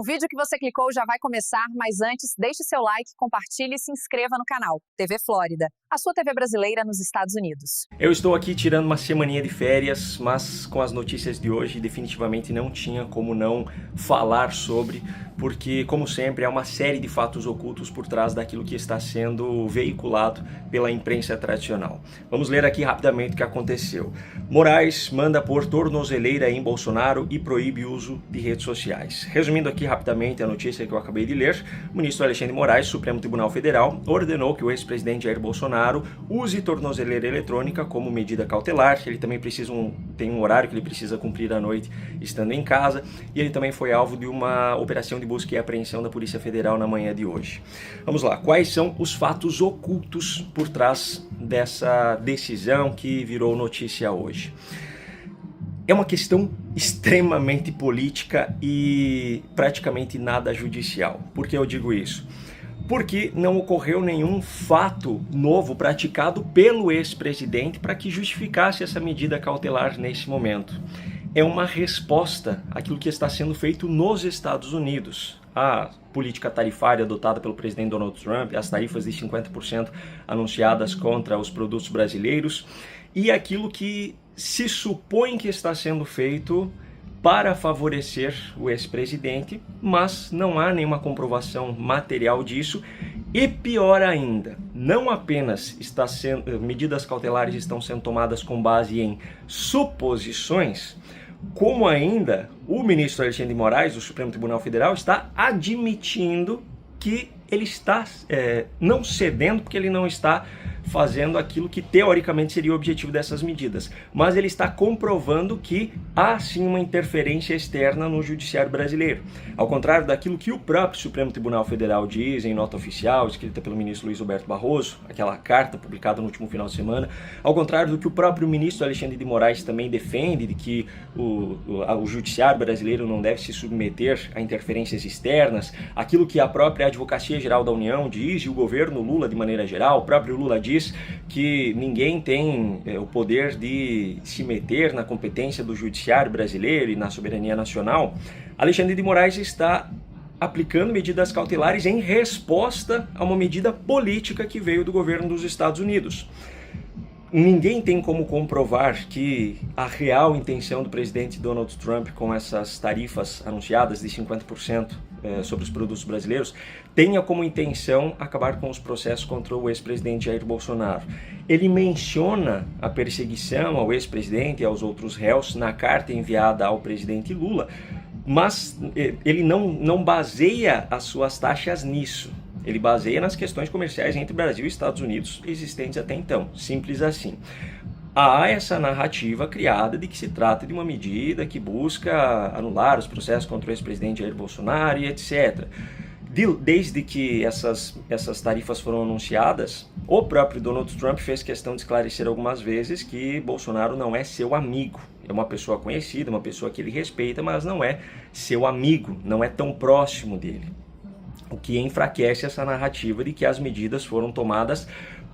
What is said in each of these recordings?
O vídeo que você clicou já vai começar, mas antes, deixe seu like, compartilhe e se inscreva no canal TV Flórida, a sua TV brasileira nos Estados Unidos. Eu estou aqui tirando uma semaninha de férias, mas com as notícias de hoje definitivamente não tinha como não falar sobre, porque, como sempre, há uma série de fatos ocultos por trás daquilo que está sendo veiculado pela imprensa tradicional. Vamos ler aqui rapidamente o que aconteceu. Moraes manda pôr tornozeleira em Bolsonaro e proíbe o uso de redes sociais. Resumindo aqui rapidamente a notícia que eu acabei de ler, o ministro Alexandre de Moraes, Supremo Tribunal Federal, ordenou que o ex-presidente Jair Bolsonaro use tornozeleira eletrônica como medida cautelar. Ele também tem um horário que ele precisa cumprir à noite estando em casa, e ele também foi alvo de uma operação de busca e apreensão da Polícia Federal na manhã de hoje. Vamos lá, quais são os fatos ocultos por trás dessa decisão que virou notícia hoje? É uma questão extremamente política e praticamente nada judicial. Por que eu digo isso? Porque não ocorreu nenhum fato novo praticado pelo ex-presidente para que justificasse essa medida cautelar nesse momento. É uma resposta àquilo que está sendo feito nos Estados Unidos. A política tarifária adotada pelo presidente Donald Trump, as tarifas de 50% anunciadas contra os produtos brasileiros e aquilo que se supõe que está sendo feito para favorecer o ex-presidente, mas não há nenhuma comprovação material disso. E pior ainda, não apenas medidas cautelares estão sendo tomadas com base em suposições, como ainda o ministro Alexandre de Moraes, do Supremo Tribunal Federal, está admitindo que ele está não cedendo, porque ele não está fazendo aquilo que teoricamente seria o objetivo dessas medidas, mas ele está comprovando que há sim uma interferência externa no judiciário brasileiro. Ao contrário daquilo que o próprio Supremo Tribunal Federal diz em nota oficial, escrita pelo ministro Luiz Roberto Barroso, aquela carta publicada no último final de semana, ao contrário do que o próprio ministro Alexandre de Moraes também defende, de que o judiciário brasileiro não deve se submeter a interferências externas, aquilo que a própria Advocacia Geral da União diz, e o governo Lula de maneira geral, o próprio Lula diz que ninguém tem o poder de se meter na competência do judiciário brasileiro e na soberania nacional. Alexandre de Moraes está aplicando medidas cautelares em resposta a uma medida política que veio do governo dos Estados Unidos. Ninguém tem como comprovar que a real intenção do presidente Donald Trump com essas tarifas anunciadas de 50% sobre os produtos brasileiros tenha como intenção acabar com os processos contra o ex-presidente Jair Bolsonaro. Ele menciona a perseguição ao ex-presidente e aos outros réus na carta enviada ao presidente Lula, mas ele não baseia as suas taxas nisso. Ele baseia nas questões comerciais entre Brasil e Estados Unidos existentes até então, simples assim. Há essa narrativa criada de que se trata de uma medida que busca anular os processos contra o ex-presidente Jair Bolsonaro e etc. Desde que essas tarifas foram anunciadas, o próprio Donald Trump fez questão de esclarecer algumas vezes que Bolsonaro não é seu amigo. É uma pessoa conhecida, uma pessoa que ele respeita, mas não é seu amigo, não é tão próximo dele. O que enfraquece essa narrativa de que as medidas foram tomadas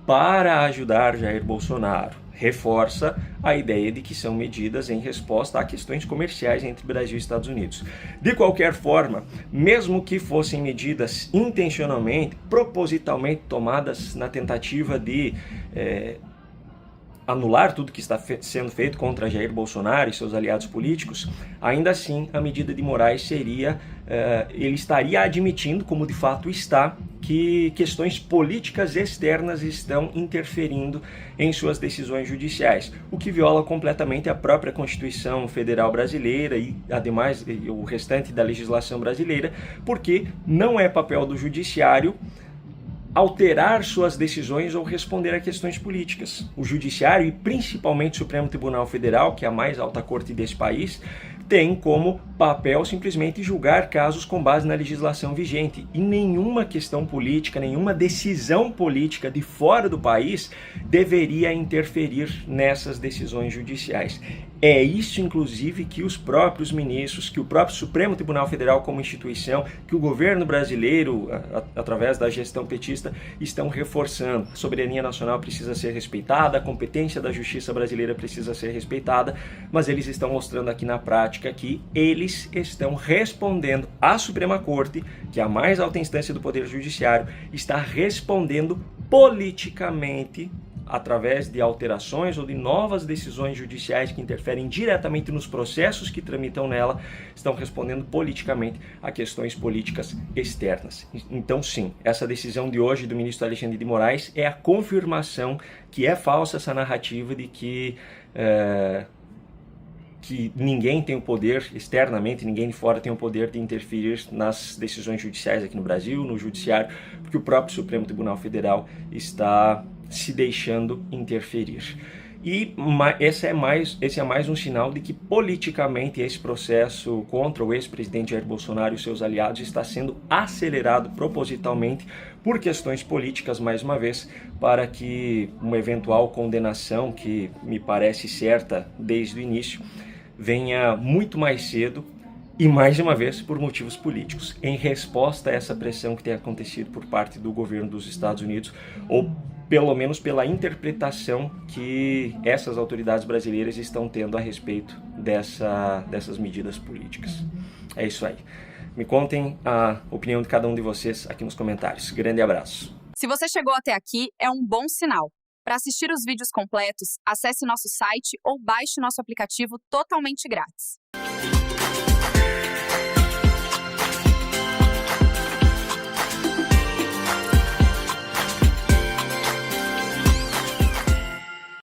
para ajudar Jair Bolsonaro. Reforça a ideia de que são medidas em resposta a questões comerciais entre Brasil e Estados Unidos. De qualquer forma, mesmo que fossem medidas intencionalmente, propositalmente tomadas na tentativa de anular tudo que está sendo feito contra Jair Bolsonaro e seus aliados políticos, ainda assim a medida de Moraes seria, ele estaria admitindo, como de fato está, que questões políticas externas estão interferindo em suas decisões judiciais, o que viola completamente a própria Constituição Federal Brasileira e, ademais, o restante da legislação brasileira, porque não é papel do judiciário alterar suas decisões ou responder a questões políticas. O Judiciário e principalmente o Supremo Tribunal Federal, que é a mais alta corte desse país, tem como papel simplesmente julgar casos com base na legislação vigente. E nenhuma questão política, nenhuma decisão política de fora do país deveria interferir nessas decisões judiciais. É isso, inclusive, que os próprios ministros, que o próprio Supremo Tribunal Federal como instituição, que o governo brasileiro, através da gestão petista, estão reforçando. A soberania nacional precisa ser respeitada, a competência da justiça brasileira precisa ser respeitada, mas eles estão mostrando aqui na prática que eles estão respondendo à Suprema Corte, que é a mais alta instância do Poder Judiciário, está respondendo politicamente através de alterações ou de novas decisões judiciais que interferem diretamente nos processos que tramitam nela, estão respondendo politicamente a questões políticas externas. Então, sim, essa decisão de hoje do ministro Alexandre de Moraes é a confirmação que é falsa essa narrativa de que ninguém tem o poder, externamente, ninguém de fora tem o poder de interferir nas decisões judiciais aqui no Brasil, no judiciário, porque o próprio Supremo Tribunal Federal está se deixando interferir. E esse é mais um sinal de que politicamente esse processo contra o ex-presidente Jair Bolsonaro e seus aliados está sendo acelerado propositalmente por questões políticas, mais uma vez, para que uma eventual condenação, que me parece certa desde o início, venha muito mais cedo e, mais uma vez, por motivos políticos, em resposta a essa pressão que tem acontecido por parte do governo dos Estados Unidos, ou pelo menos pela interpretação que essas autoridades brasileiras estão tendo a respeito dessas medidas políticas. É isso aí. Me contem a opinião de cada um de vocês aqui nos comentários. Grande abraço. Se você chegou até aqui, é um bom sinal. Para assistir os vídeos completos, acesse nosso site ou baixe nosso aplicativo totalmente grátis.